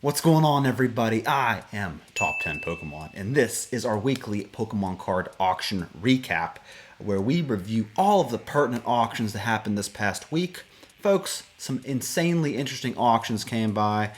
What's going on, everybody? I am Top 10 Pokemon, and this is our weekly Pokemon card auction recap, where we review all of the pertinent auctions that happened this past week. Folks, some insanely interesting auctions came by.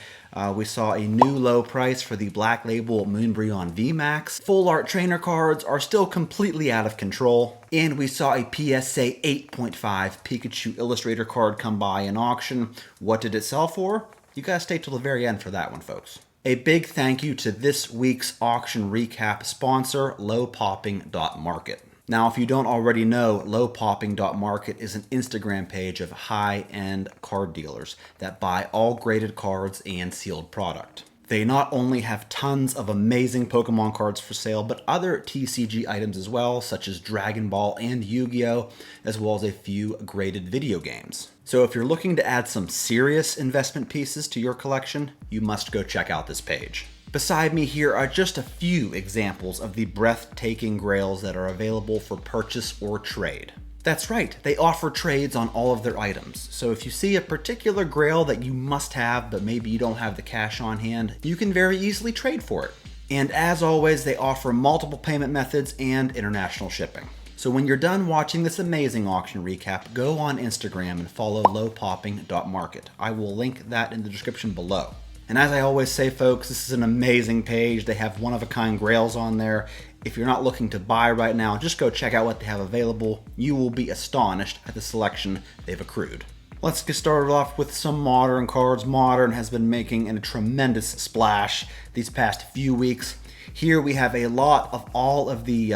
We saw a new low price for the Black Label Moonbreon VMAX. Full art trainer cards are still completely out of control. And we saw a PSA 8.5 Pikachu Illustrator card come by in auction. What did it sell for? You gotta stay till the very end for that one, folks. A big thank you to this week's auction recap sponsor, lowpopping.market. Now, if you don't already know, lowpopping.market is an Instagram page of high-end card dealers that buy all graded cards and sealed product. They not only have tons of amazing Pokemon cards for sale, but other TCG items as well, such as Dragon Ball and Yu-Gi-Oh!, as well as a few graded video games. So if you're looking to add some serious investment pieces to your collection, you must go check out this page. Beside me here are just a few examples of the breathtaking grails that are available for purchase or trade. That's right, they offer trades on all of their items. So if you see a particular grail that you must have, but maybe you don't have the cash on hand, you can very easily trade for it. And as always, they offer multiple payment methods and international shipping. So when you're done watching this amazing auction recap, go on Instagram and follow lowpopping.market. I will link that in the description below. And as I always say, folks, this is an amazing page. They have one-of-a-kind grails on there. If you're not looking to buy right now, just go check out what they have available. You will be astonished at the selection they've accrued. Let's get started off with some Modern cards. Modern has been making a tremendous splash these past few weeks. Here we have a lot of all of the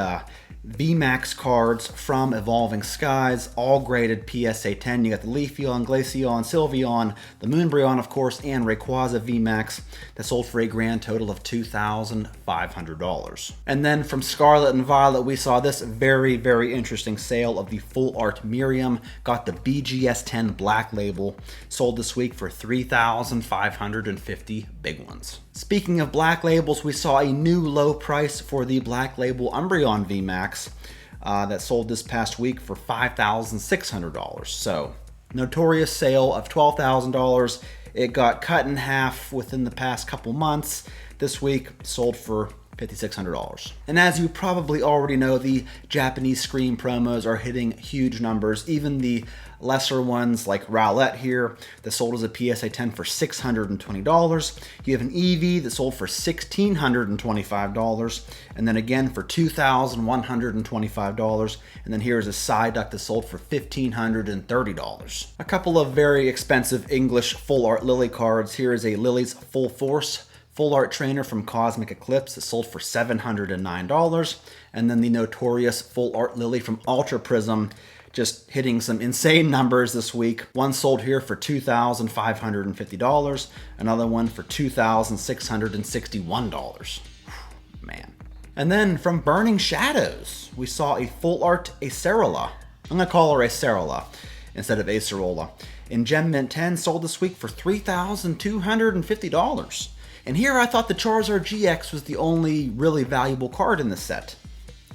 VMAX cards from Evolving Skies, all graded PSA 10. You got the Leafeon, Glaceon, Sylveon, the Moonbreon, of course, and Rayquaza VMAX that sold for a grand total of $2,500. And then from Scarlet and Violet, we saw this very, very interesting sale of the Full Art Miriam. Got the BGS 10 Black Label, sold this week for $3,550 big ones. Speaking of Black Labels, we saw a new low price for the Black Label Umbreon VMAX that sold this past week for $5,600. So, notorious sale of $12,000. It got cut in half within the past couple months. This week, sold for $5,600. And as you probably already know, the Japanese Scream promos are hitting huge numbers. Even the lesser ones like Rowlett here that sold as a PSA 10 for $620. You have an Eevee that sold for $1,625, and then again for $2,125. And then here's a Psyduck that sold for $1,530. A couple of very expensive English Full Art Lily cards. Here is a Lily's Full Force Full Art Trainer from Cosmic Eclipse that sold for $709. And then the notorious Full Art Lily from Ultra Prism, just hitting some insane numbers this week. One sold here for $2,550, another one for $2,661. Man. And then from Burning Shadows, we saw a Full Art Acerola. I'm gonna call her Acerola instead of Acerola. In Gem Mint 10, sold this week for $3,250. And here I thought the Charizard GX was the only really valuable card in the set.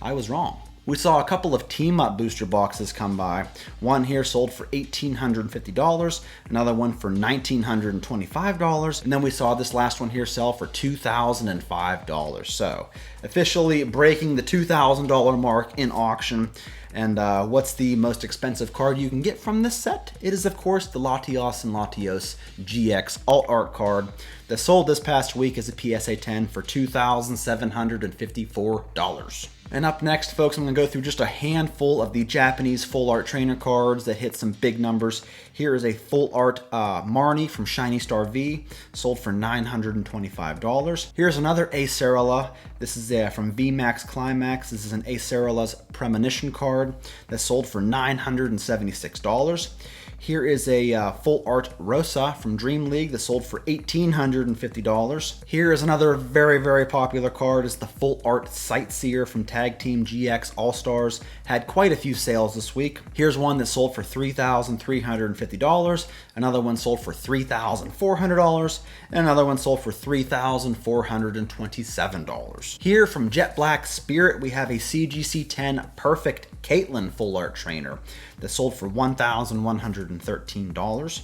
I was wrong. We saw a couple of team-up booster boxes come by. One here sold for $1,850, another one for $1,925, and then we saw this last one here sell for $2,005. So, officially breaking the $2,000 mark in auction. And what's the most expensive card you can get from this set? It is, of course, the Latios and Latios GX Alt Art card that sold this past week as a PSA 10 for $2,754. And up next, folks, I'm going to go through just a handful of the Japanese Full Art Trainer cards that hit some big numbers. Here is a Full Art Marnie from Shiny Star V, sold for $925. Here's another Acerola. This is from VMAX Climax. This is an Acerola's Premonition card that sold for $976. Here is a Full Art Rosa from Dream League that sold for $1,850. Here is another very, very popular card. It's the Full Art Sightseer from Tag Team GX All-Stars. Had quite a few sales this week. Here's one that sold for $3,350. Another one sold for $3,400. And another one sold for $3,427. Here from Jet Black Spirit, we have a CGC 10 Perfect Caitlyn Full Art Trainer that sold for $1,113.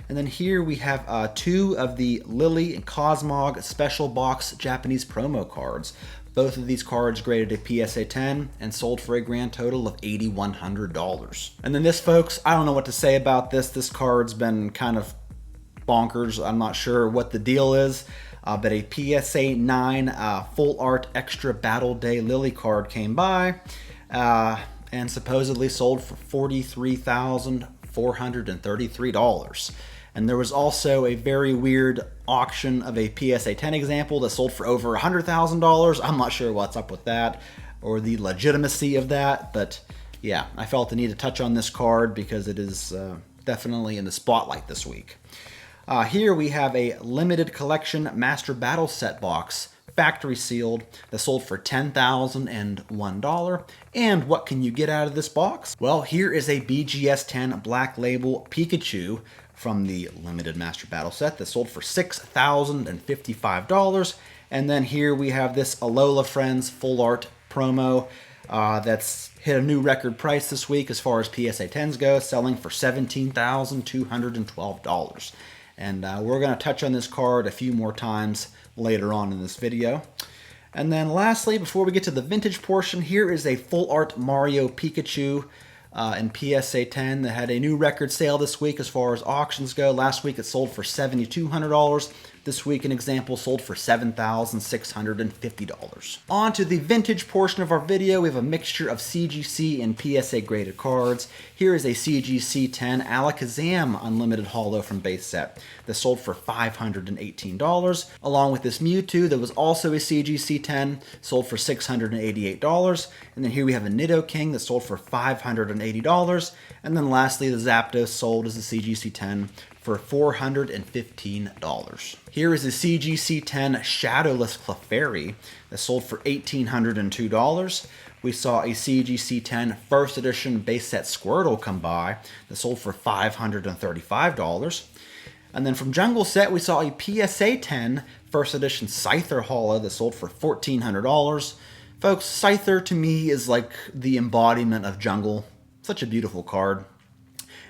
And then here we have 2 of the Lily and Cosmog Special Box Japanese promo cards. Both of these cards graded a PSA 10 and sold for a grand total of $8,100. And then this, folks, I don't know what to say about this. This card's been kind of bonkers. I'm not sure what the deal is, but a PSA 9 Full Art Extra Battle Day Lily card came by and supposedly sold for $43,433. And there was also a very weird auction of a PSA 10 example that sold for over $100,000. I'm not sure what's up with that or the legitimacy of that, but yeah, I felt the need to touch on this card because it is definitely in the spotlight this week. Here we have a limited collection Master Battle Set box, factory sealed, that sold for $10,001. And what can you get out of this box? Well, here is a BGS 10 Black Label Pikachu from the limited Master Battle set that sold for $6,055. And then here we have this Alola Friends Full Art promo that's hit a new record price this week as far as PSA 10s go, selling for $17,212. And we're going to touch on this card a few more times later on in this video. And then lastly, before we get to the vintage portion, here is a Full Art Mario Pikachu in PSA 10 that had a new record sale this week as far as auctions go. Last week it sold for $7,200. This week an example sold for $7,650. On to the vintage portion of our video. We have a mixture of CGC and PSA graded cards. Here is a CGC 10 Alakazam Unlimited Holo from base set that sold for $518, along with this Mewtwo that was also a CGC 10, sold for $688. And then here we have a Nidoking that sold for $580. And then lastly, the Zapdos sold as a CGC 10 for $415. Here is a CGC 10 Shadowless Clefairy that sold for $1,802. We saw a CGC 10 First Edition base set Squirtle come by that sold for $535. And then from Jungle Set, we saw a PSA 10 First Edition Scyther Holo that sold for $1,400. Folks, Scyther to me is like the embodiment of Jungle. Such a beautiful card.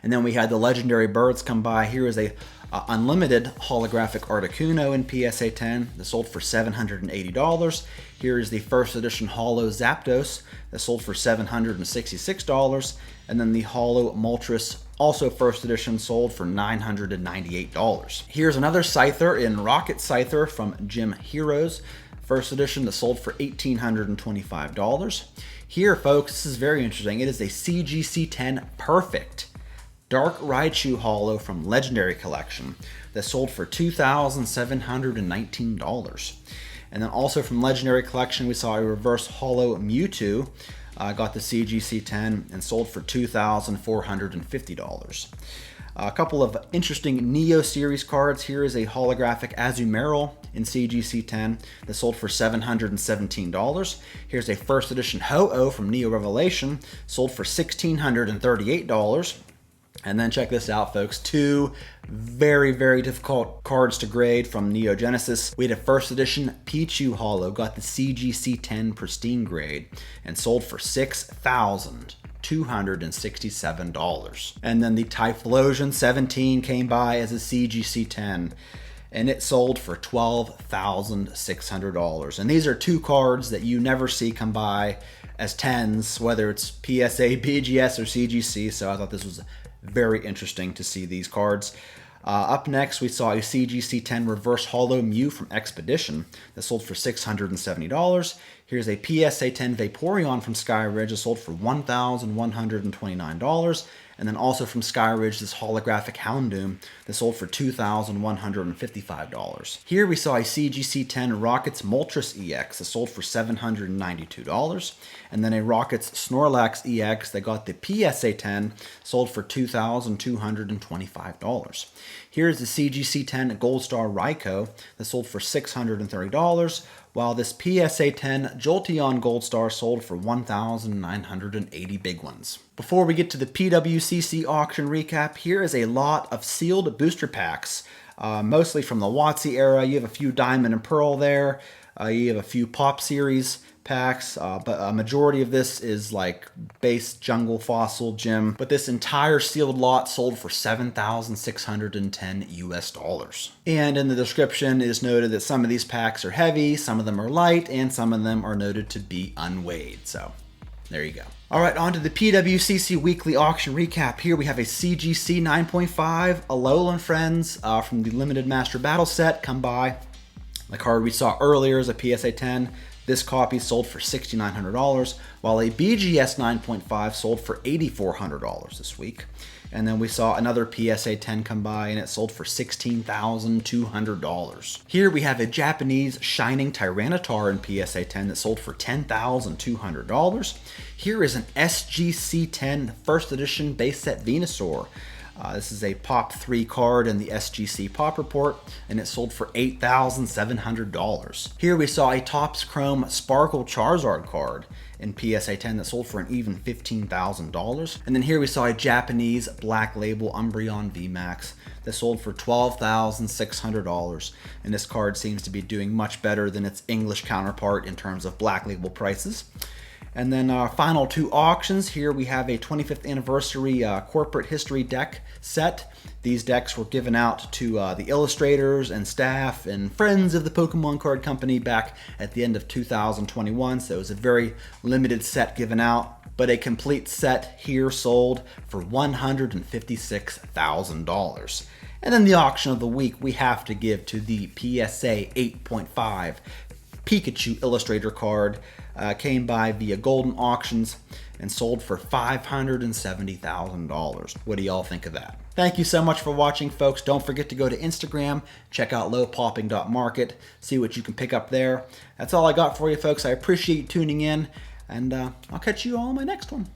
And then we had the Legendary Birds come by. Here is a unlimited holographic Articuno in PSA 10 that sold for $780. Here is the first edition Holo Zapdos that sold for $766. And then the Holo Moltres, also first edition, sold for $998. Here's another Scyther in Rocket Scyther from Gym Heroes. First edition that sold for $1,825. Here, folks, this is very interesting. It is a CGC 10 Perfect Dark Raichu Holo from Legendary Collection that sold for $2,719. And then also from Legendary Collection, we saw a Reverse Holo Mewtwo. Got the CGC 10 and sold for $2,450. A couple of interesting Neo Series cards. Here is a holographic Azumarill in CGC 10 that sold for $717. Here's a first edition Ho-Oh from Neo Revelation, sold for $1,638. And then check this out, folks. 2 very, very difficult cards to grade from Neo Genesis. We had a first edition Pichu Holo, got the CGC 10 Pristine grade, and sold for $6,267. And then the Typhlosion 17 came by as a CGC 10, and it sold for $12,600. And these are 2 cards that you never see come by as 10s, whether it's PSA, BGS, or CGC, so I thought this was very interesting to see these cards. Up next, we saw a CGC 10 Reverse Holo Mew from Expedition that sold for $670. Here's a PSA 10 Vaporeon from Skyridge that sold for $1,129. And then also from Skyridge, this holographic Houndoom that sold for $2,155. Here we saw a CGC 10 Rockets Moltres EX that sold for $792. And then a Rockets Snorlax EX that got the PSA 10, sold for $2,225. Here's the CGC 10 Gold Star Raikou that sold for $630, while this PSA 10 Jolteon Gold Star sold for 1,980 big ones. Before we get to the PWCC auction recap, here is a lot of sealed booster packs, mostly from the WotC era. You have a few Diamond and Pearl there. You have a few Pop Series packs, but a majority of this is like base jungle fossil gem. But this entire sealed lot sold for $7,610 US. And in the description it is noted that some of these packs are heavy, some of them are light, and some of them are noted to be unweighed. So there you go. All right, on to the PWCC weekly auction recap. Here we have a CGC 9.5, Alola and Friends from the Limited Master Battle set come by. The card we saw earlier is a PSA 10. This copy sold for $6,900, while a BGS 9.5 sold for $8,400 this week. And then we saw another PSA 10 come by, and it sold for $16,200. Here we have a Japanese Shining Tyranitar in PSA 10 that sold for $10,200. Here is an SGC 10 first edition base set Venusaur. This is a Pop 3 card in the SGC Pop Report, and it sold for $8,700. Here we saw a Topps Chrome Sparkle Charizard card in PSA 10 that sold for an even $15,000. And then here we saw a Japanese Black Label Umbreon VMAX that sold for $12,600. And this card seems to be doing much better than its English counterpart in terms of Black Label prices. And then our final two auctions. Here we have a 25th anniversary corporate history deck set. These decks were given out to the illustrators and staff and friends of the Pokemon Card Company back at the end of 2021. So it was a very limited set given out, but a complete set here sold for $156,000. And then the auction of the week we have to give to the PSA 8.5 Pikachu Illustrator card. Came by via Golden Auctions and sold for $570,000. What do y'all think of that? Thank you so much for watching, folks. Don't forget to go to Instagram, check out lowpopping.market, see what you can pick up there. That's all I got for you, folks. I appreciate you tuning in, and I'll catch you all in my next one.